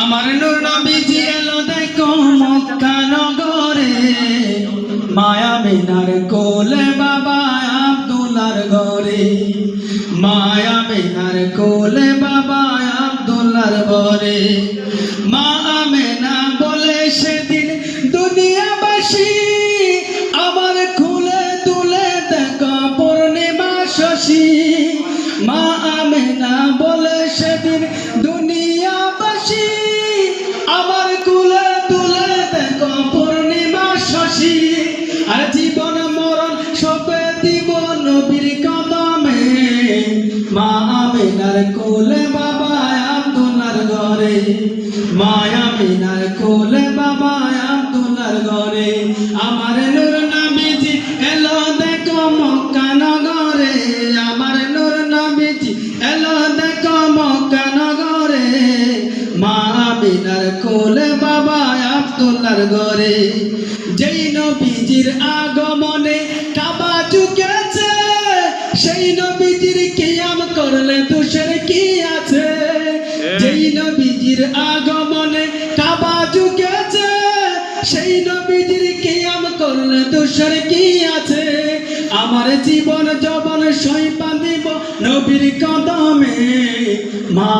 আমার নূর নবীজি এলো দেখো মক্কা নগরে, মায়া মিনার কোলে বাবা আব্দুল্লাহর ঘরে, মায়া মিনার কোলে বাবা আব্দুল্লাহর ঘরে। মা আমেনা বলে সেদিন দুনিয়াবাসী, আমার খুলে তুলে দেখো পূর্ণিমা শশী। মা আমেনা বলে সেদিন দুনিয়াবাসী, আমার কুলে তুলে দেখো পূর্ণিমা শশী। আর জীবন মরণ সপে দিব নবীর কদমে, মা আমেনার কোলে বাবা আব্দুল্লাহর ঘরে, মা আমেনার কোলে বাবা আব্দুল্লাহর ঘরে। আমার নূর নবীজি এলো দেখো মক্কা নগরে, আমার নূর নবীজি এলো দেখো মক্কা নগরে, মা আমেনার কোলে বাবা আব্দুল্লাহর ঘরে। যেই নবীজির আগমনে কাবা ঝুঁকেছে, সেই নবীজির কিয়াম করলে দোষের কি আছে? যেই নবীজির আগমনে কাবা ঝুঁকেছে, সেই নবীজির কিয়াম করলে দোষের কি আছে? আমার জীবন যৌবন সইপা দিব নবীর কদমে, মা